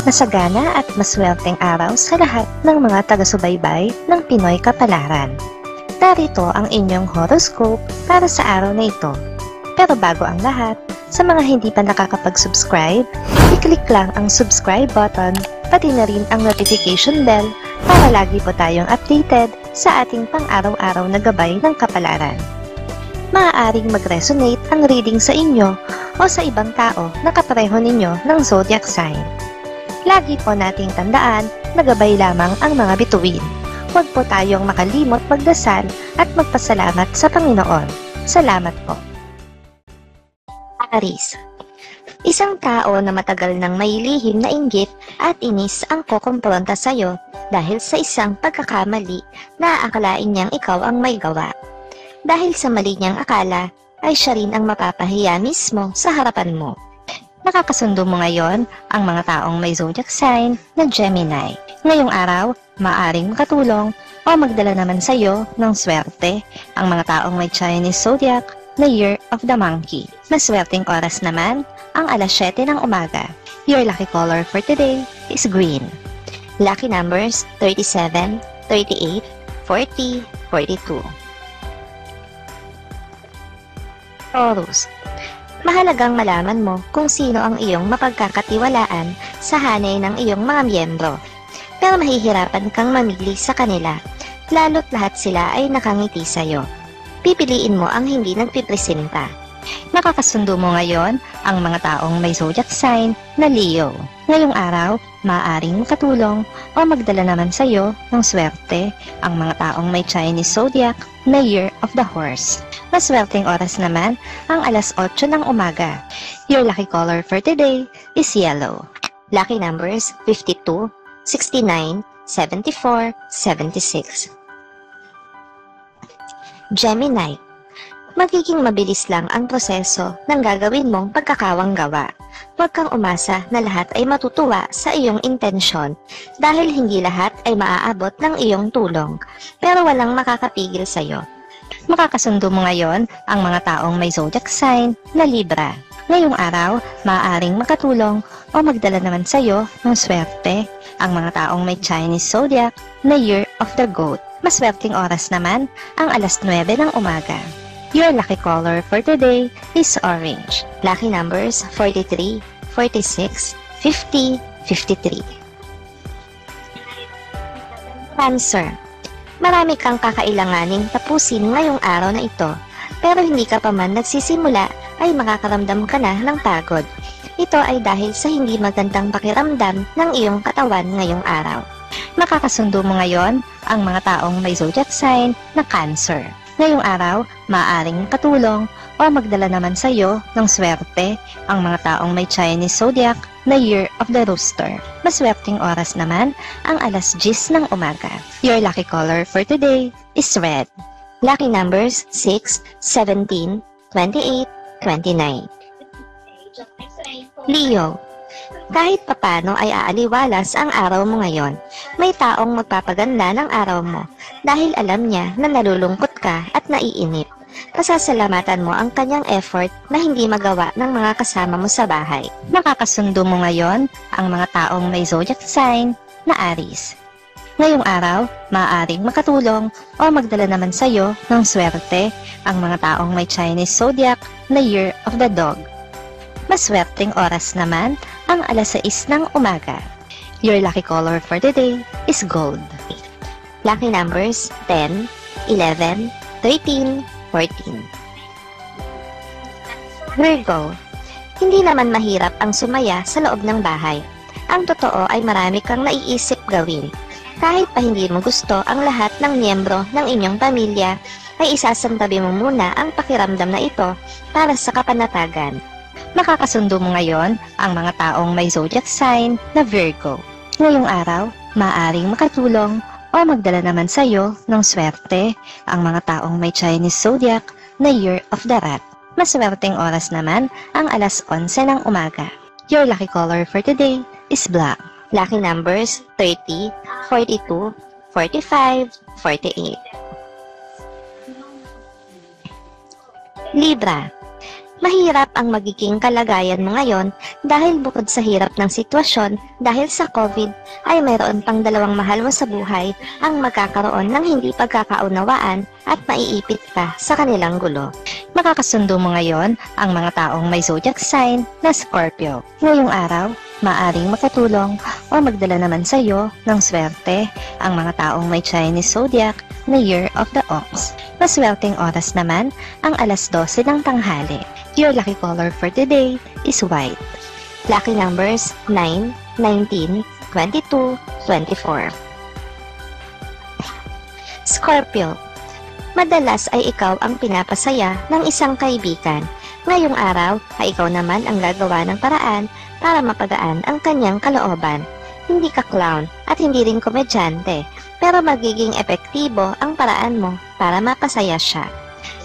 Masagana at maswerteng araw sa lahat ng mga taga-subaybay ng Pinoy Kapalaran. Narito ang inyong horoscope para sa araw na ito. Pero bago ang lahat, sa mga hindi pa nakakapag-subscribe, i-click lang ang subscribe button, pati na rin ang notification bell para lagi po tayong updated sa ating pang-araw-araw na gabay ng kapalaran. Maaaring mag-resonate ang reading sa inyo o sa ibang tao na kapareho ninyo ng zodiac sign. Lagi po nating tandaan na gabay lamang ang mga bituin. Huwag po tayong makalimot magdasal at magpasalamat sa Panginoon. Salamat po. Aries. Isang tao na matagal nang may lihim na inggit at inis ang kukumpronta sa iyo dahil sa isang pagkakamali na aakalain niyang ikaw ang may gawa. Dahil sa mali niyang akala, ay siya rin ang mapapahiya mismo sa harapan mo. Nakakasundo mo ngayon ang mga taong may zodiac sign na Gemini. Ngayong araw, maaring makatulong o magdala naman sa iyo ng swerte ang mga taong may Chinese zodiac na Year of the Monkey. Maswerteng oras naman ang alas 7 ng umaga. Your lucky color for today is green. Lucky numbers 37, 38, 40, 42. Taurus. Mahalagang malaman mo kung sino ang iyong mapagkakatiwalaan sa hanay ng iyong mga miyembro. Pero mahihirapan kang mamili sa kanila, lalo't lahat sila ay nakangiti sa iyo. Pipiliin mo ang hindi nagpipresenta. Nakakasundo mo ngayon ang mga taong may zodiac sign na Leo. Ngayong araw, maaaring makatulong o magdala naman sa iyo ng swerte ang mga taong may Chinese zodiac na Year of the Horse. Maswerteng oras naman ang alas 8 ng umaga. Your lucky color for today is yellow. Lucky numbers 52, 69, 74, 76. Gemini. Magiging mabilis lang ang proseso ng gagawin mong pagkakawanggawa. Huwag kang umasa na lahat ay matutuwa sa iyong intensyon dahil hindi lahat ay maaabot ng iyong tulong, pero walang makakapigil sa iyo. Makakasundo mo ngayon ang mga taong may zodiac sign na Libra. Ngayong araw, maaaring makatulong o magdala naman sa iyo ng swerte ang mga taong may Chinese zodiac na Year of the Goat. Maswerteng oras naman ang alas 9 ng umaga. Your lucky color for today is orange. Lucky numbers 43, 46, 50, 53. Cancer. Marami kang kakailanganing tapusin ngayong araw na ito, pero hindi ka pa man nagsisimula ay makakaramdam ka na ng pagod. Ito ay dahil sa hindi magandang pakiramdam ng iyong katawan ngayong araw. Makakasundo mo ngayon ang mga taong may zodiac sign na Cancer. Ngayong araw, maaaring makatulong o magdala naman sa iyo ng swerte ang mga taong may Chinese zodiac na Year of the Rooster. Maswerteng oras naman ang alas 10 ng umaga. Your lucky color for today is red. Lucky numbers 6, 17, 28, 29. Leo. Kahit papano ay aaliwalas ang araw mo ngayon. May taong magpapaganda ng araw mo dahil alam niya na nalulungkot ka at naiinip. Pasasalamatan mo ang kanyang effort na hindi magawa ng mga kasama mo sa bahay. Makakasundo mo ngayon ang mga taong may zodiac sign na Aries. Ngayong araw, maaaring makatulong o magdala naman sa iyo ng swerte ang mga taong may Chinese zodiac na Year of the Dog. Maswerteng oras naman ang alas 6 ng umaga. Your lucky color for today is gold. Lucky numbers 10, 11, 13, 14. Virgo. Hindi naman mahirap ang sumaya sa loob ng bahay. Ang totoo ay marami kang naiisip gawin. Kahit pa hindi mo gusto ang lahat ng miyembro ng inyong pamilya, ay isasantabi mo muna ang pakiramdam na ito para sa kapanatagan. Makakasundo mo ngayon ang mga taong may zodiac sign na Virgo. Ngayong araw, maaaring makatulong o magdala naman sa iyo ng swerte ang mga taong may Chinese zodiac na Year of the Rat. Maswerteng oras naman ang alas 11 ng umaga. Your lucky color for today is black. Lucky numbers 30, 42, 45, 48. Libra. Mahirap ang magiging kalagayan mo ngayon dahil bukod sa hirap ng sitwasyon dahil sa COVID ay mayroon pang dalawang mahal mo sa buhay ang magkakaroon ng hindi pagkakaunawaan at maiipit ka sa kanilang gulo. Makakasundo mo ngayon ang mga taong may zodiac sign na Scorpio. Ngayong araw, maaring makatulong o magdala naman sa iyo ng swerte ang mga taong may Chinese zodiac na Year of the Ox. Maswerteng oras naman ang alas 12 ng tanghali. Your lucky color for today is white. Lucky numbers 9, 19, 22, 24. Scorpio. Madalas ay ikaw ang pinapasaya ng isang kaibigan. Ngayong araw ay ikaw naman ang gagawa ng paraan para mapagaan ang kanyang kalooban. Hindi ka clown at hindi rin komedyante, pero magiging epektibo ang paraan mo para mapasaya siya.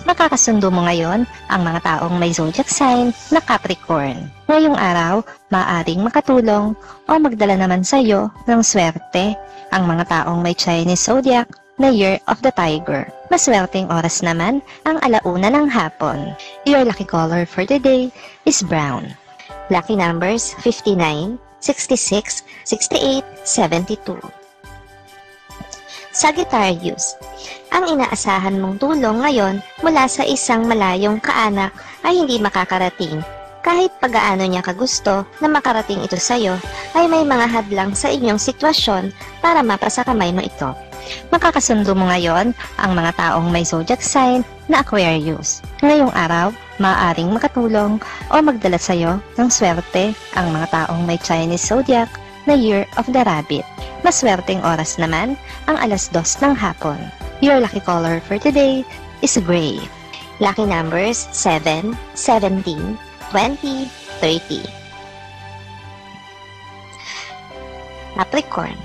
Makakasundo mo ngayon ang mga taong may zodiac sign na Capricorn. Ngayong araw, maaaring makatulong o magdala naman sa iyo ng swerte ang mga taong may Chinese zodiac na Year of the Tiger. Maswerteng oras naman ang alauna ng hapon. Your lucky color for today is brown. Lucky numbers 59, 66, 68, 72. Sagittarius. Ang inaasahan mong tulong ngayon mula sa isang malayong kaanak ay hindi makakarating. Kahit pag-aano niya kagusto na makarating ito sa iyo, ay may mga hadlang sa inyong sitwasyon para mapasakamay mo ito. Makakasundo mo ngayon ang mga taong may zodiac sign na Aquarius. Ngayong araw, maaaring makatulong o magdala sa iyo ng swerte ang mga taong may Chinese zodiac na Year of the Rabbit. Maswerteng oras naman ang alas 2 ng hapon. Your lucky color for today is gray. Lucky numbers 7, 17, 20, 30. Capricorn.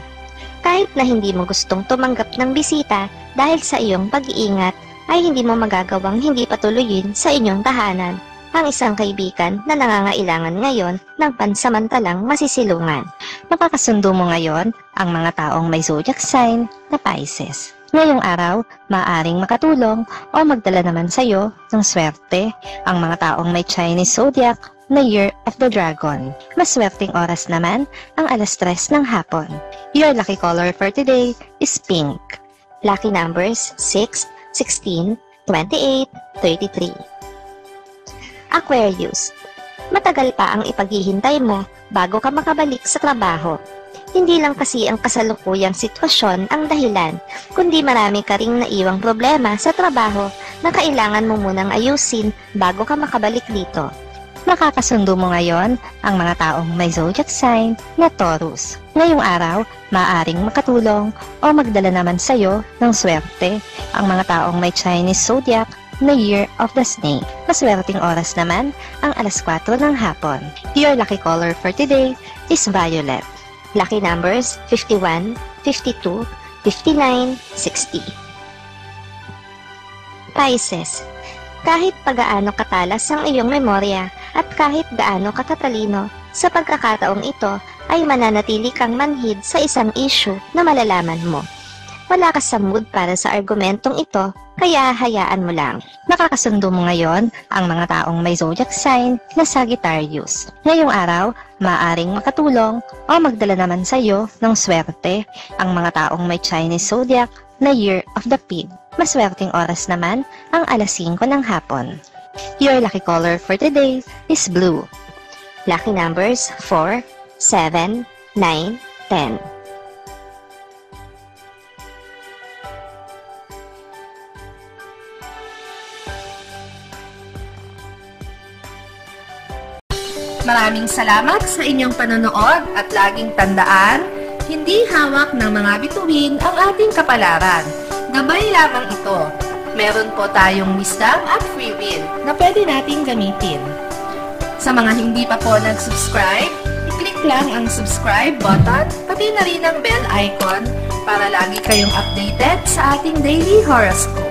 Kahit na hindi mo gustong tumanggap ng bisita dahil sa iyong pag-iingat, ay hindi mo magagawang hindi patuloyin sa inyong tahanan ang isang kaibigan na nangangailangan ngayon ng pansamantalang masisilungan. Makakasundo mo ngayon ang mga taong may zodiac sign na Pisces. Ngayong araw, maaaring makatulong o magdala naman sa iyo ng swerte ang mga taong may Chinese zodiac na Year of the Dragon. Maswerteng oras naman ang alas 3 ng hapon. Your lucky color for today is pink. Lucky numbers 6, 16, 28, 33. Aquarius. Matagal pa ang ipaghihintay mo bago ka makabalik sa trabaho. Hindi lang kasi ang kasalukuyang sitwasyon ang dahilan, kundi marami ka ring naiwang problema sa trabaho na kailangan mo munang ayusin bago ka makabalik dito. Makakasundo mo ngayon ang mga taong may zodiac sign na Taurus. Ngayong araw, maaaring makatulong o magdala naman sa iyo ng swerte ang mga taong may Chinese zodiac na Year of the Snake. Maswerteng oras naman ang alas 4 ng hapon. Your lucky color for today is violet. Lucky numbers 51, 52, 59, 60. Pisces. Kahit pagaano katalas ang iyong memorya at kahit gaano katatalino, sa pagkakataong ito ay mananatili kang manhid sa isang issue na malalaman mo. Wala ka sa mood para sa argumentong ito, kaya hayaan mo lang. Makakasundo mo ngayon ang mga taong may zodiac sign na Sagittarius. Ngayong araw, maaaring makatulong o magdala naman sa iyo ng swerte ang mga taong may Chinese zodiac na Year of the Pig. Maswerteng oras naman ang alas 5 ng hapon. Your lucky color for today is blue. Lucky numbers 4, 7, 9, 10. Maraming salamat sa inyong panonood at laging tandaan, hindi hawak ng mga bituin ang ating kapalaran. Gabay lamang ito. Meron po tayong wisdom at free will na pwede nating gamitin. Sa mga hindi pa po nag-subscribe, i-click lang ang subscribe button, pati na rin ang bell icon para lagi kayong updated sa ating daily horoscope.